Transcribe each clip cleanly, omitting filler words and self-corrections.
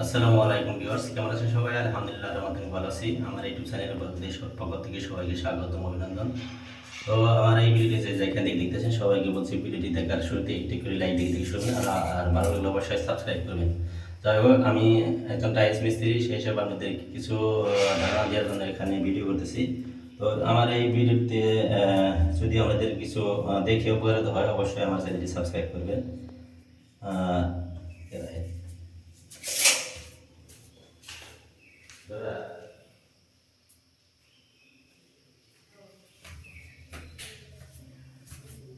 আসসালামু আলাইকুম ভিউয়ার্স, কেমন আছেন সবাই? আলহামদুলিল্লাহ আমি ভালো আছি। আমার ইউটিউব চ্যানেলের পক্ষ থেকে সবাইকে স্বাগতম, অভিনন্দন। তো আমার এই ভিডিওটি যেখান থেকে দেখতেছেন সবাইকে বলছি ভিডিওটি দেখার শুরুতে একটি করে লাইক দিয়ে দেখে শুনবেন, আর ভালো লাগলে অবশ্যই সাবস্ক্রাইব করবেন। যাই হোক, আমি একজন টাইলস মিস্ত্রি, সেই হিসাবে আপনাদের কিছু ধারণা দেওয়ার জন্য এখানে ভিডিও করতেছি। তো আমার এই ভিডিওতে যদি আমাদের কিছু দেখে উপকারিত হয়, অবশ্যই আমার চ্যানেলটি সাবস্ক্রাইব করবেন। আহ,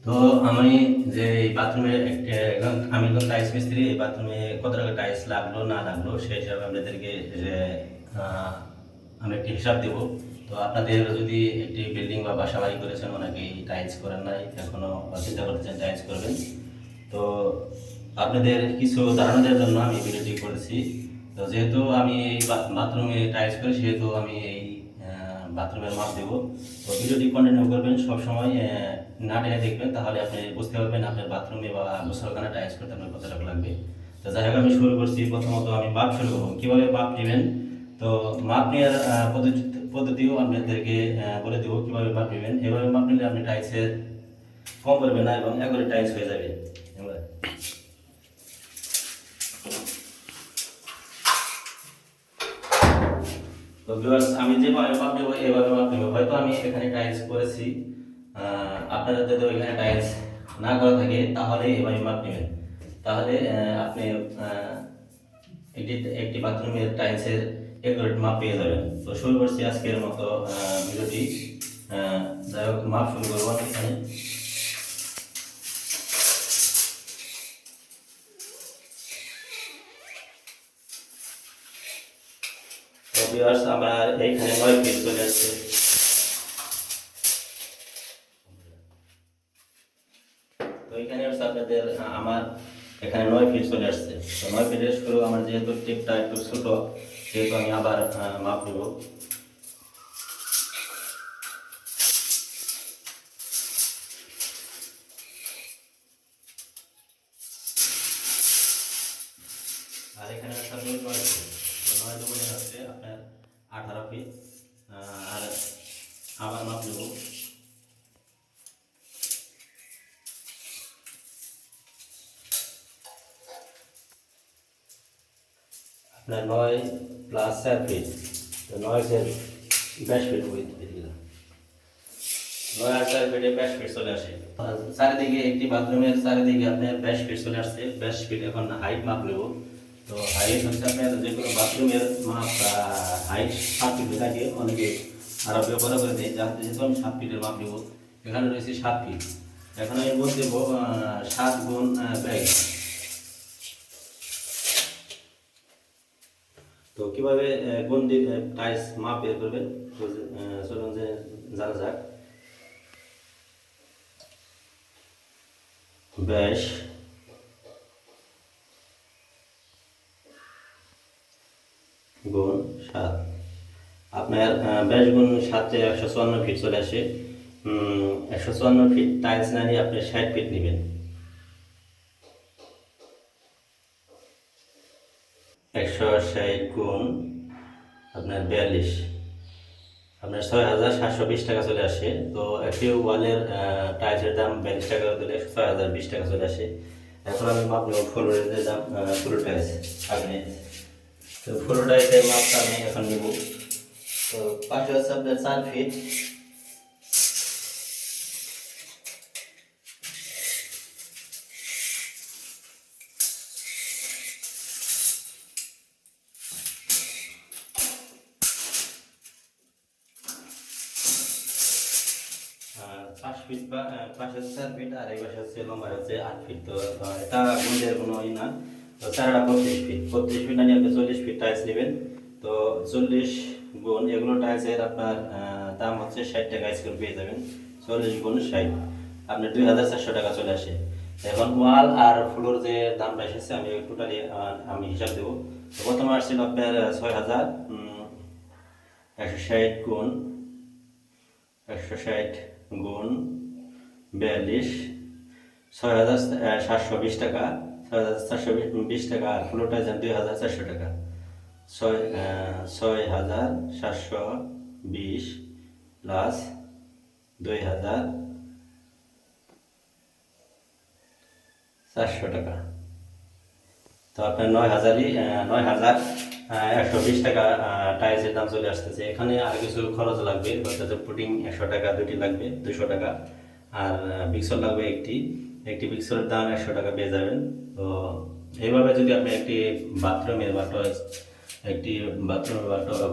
তো আমি যে এই বাথরুমে আমি একজন টাইলস মিস্ত্রি, এই বাথরুমে কত টাকা টাইলস লাগলো না লাগলো সেই হিসাবে আপনাদেরকে যে আহ, আমি একটি হিসাব দেব। তো আপনাদের যদি একটি বিল্ডিং বা বাসা বাড়ি করেছেন, অনেকেই টাইলস করেন নাই এখনো, চিন্তা করতেছেন টাইলস করবেন, তো আপনাদের কিছু ধারণা দেওয়ার জন্য আমি ভিডিওটি করেছি। তো যেহেতু আমি এই বাথরুমে টাইলস করি, সেহেতু আমি এই বাথরুমের মাপ দেবো। তো ভিডিওটি কন্টিনিউ করবেন, সবসময় না টেনে দেখবেন, তাহলে আপনি বুঝতে পারবেন আপনার বাথরুমে বা গোসলখানা টাইলস করতে আপনার কত টাকা লাগবে। তো যাই হোক, আমি শুরু করছি। প্রথমত আমি মাপ শুরু করবো, কীভাবে মাপ নেবেন। তো মাপ নেওয়ার পদ্ধতিও আপনাদেরকে বলে দেবো কীভাবে মাপ নেবেন। এভাবে মাপ নিলে আপনি টাইলসের কম পড়বে না এবং একবারে টাইলস হয়ে যাবে। তো ভিউয়ার্স, আমি যেভাবে মাপ নেবো এভাবে মাপ নেবো। হয়তো আমি এখানে টাইলস করেছি, আপনারা যদি ওইখানে টাইলস না করা থাকে তাহলে এভাবে মাপ নেবেন। তাহলে আপনি আহ, একটি একটি বাথরুমের টাইলসের একুরেট মাপ পেয়ে যাবেন। তো শুরু করছি আজকের মতো ভিডিওটি। যাই হোক, মাপ শুরু করবো আমি এখানে। তো ভিউয়ার্স, আমার এইখানে 9 ফিট চলে আসছে। তো এখানে হচ্ছে আপনাদের আমার এখানে 9 ফিট চলে আসছে। তো 9 ফিটের শুরু, আমার যেহেতু টিপটা একটু ছোট, সেহেতু আমি আবার মাপ নেব। আর এখানে হচ্ছে আপনি 9 ফিট, তো 9 দুগুণে হচ্ছে আপনার 18 ফিট। আর আবার মাপ নেব। আপনার 9 + 4 ফিট, তো 9 × 22 ফিট হয়ে গেল। 9 আর 4 ফিটে 22 ফিট চলে আসে। চারিদিকে একটি বাথরুমের চারিদিকে আপনার 22 ফিট চলে আসছে। 22 ফিট এখন হাইট মাপ নেব। তো হাইট হচ্ছে আপনার যে কোনো বাথরুমের মাপ, হাইট 7 ফিট থাকে, অনেকে আরো ব্যবহার করে দেয়, যেহেতু আমি 7 ফিটের মাপ নেব। এখানে রয়েছে 7 ফিট। এখন আমি বলতে দেবো 7 × 22। তো কিভাবে কোন দিক টাইলস মাপ বের করবেন, তো চলুন যে জানা যাক। 22 × 7, আপনার 22 × 7 154 ফিট চলে আসে। 154 ফিট টাইলস না নিয়ে আপনি 60 ফিট নেবেন। 160 গুণ আপনার 42, আপনার 6,720 টাকা চলে আসে। তো একটি ওয়ালের টাইলসের দাম 42 টাকা দিলে 6,020 টাকা চলে আসে। এখন আমি মাপ নেব ফ্লোরের দাম, ফ্লোর টাইলস আপনি। তো ফ্লোর টাইলসের মাপটা আমি এখন নেব। তো পাশে হচ্ছে আপনার 4 ফিট। আর 5 ফিট বা পাশে হচ্ছে 4 ফিট, আর এই পাশে হচ্ছে লম্বা হচ্ছে 8 ফিট। তো এটা গুণের কোনো ই না। তো 4টা 32 ফিট, 32 ফিট না নিয়ে আপনি 40 ফিট টাইলস নেবেন। তো 40 গুণ এগুলো টাইলসের আপনার দাম হচ্ছে 60 টাকা স্কোয়ার পেয়ে যাবেন। 40 × 60 আপনার 2,400 টাকা চলে আসে। এখন ওয়াল আর ফ্লোর যে দামটা এসেছে, আমি টোটালি আমি হিসাব দেবো। তো প্রথমে আসছিল আপনার 6,000, 160 গুণ 42, 6,720 টাকা। 6,420 টাকা, আর ফ্লোর টাইলস 2,400 টাকা। 6,720 প্লাস 2,400 টাকা, তো আপনার 9,120 টাকা টাইলসের দাম চলে আসতেছে। এখানে আর কিছু খরচ লাগবে, অর্থাৎ পুটিং 100 টাকা, দুটি লাগবে 200 টাকা, আর পিক্সেল লাগবে একটি পিক্সেলের দাম 100 টাকা পেয়ে যাবেন। তো এইভাবে যদি আপনি একটি বাথরুমের বা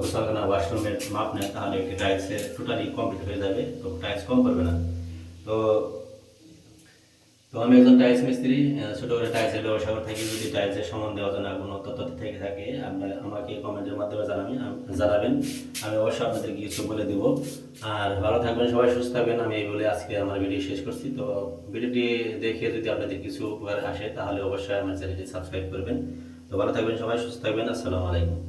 গোসলখানা ওয়াশরুমের মাপ নেন, তাহলে একটি টাইলসের টোটালি কমপ্লিট হয়ে যাবে, তো টাইলস কম পড়বে না। তো তো আমি একজন টাইলস মিস্ত্রি, ছোট করে টাইলসের ব্যবসা করে থাকি। যদি টাইলসের সম্বন্ধে অজানা কোনো তথ্য থেকে থাকে, আপনারা আমাকে কমেন্টের মাধ্যমে জানাবেন, আমি অবশ্যই আপনাদেরকে কিছু বলে দিব। আর ভালো থাকবেন সবাই, সুস্থ থাকবেন। আমি এই বলে আজকে আমার ভিডিও শেষ করছি। তো ভিডিওটি দেখে যদি আপনাদের কিছু উপকার আসে, তাহলে অবশ্যই আমার চ্যানেলটি সাবস্ক্রাইব করবেন। তো ভালো থাকবেন সবাই, সুস্থ থাকবেন। আসসালামু আলাইকুম।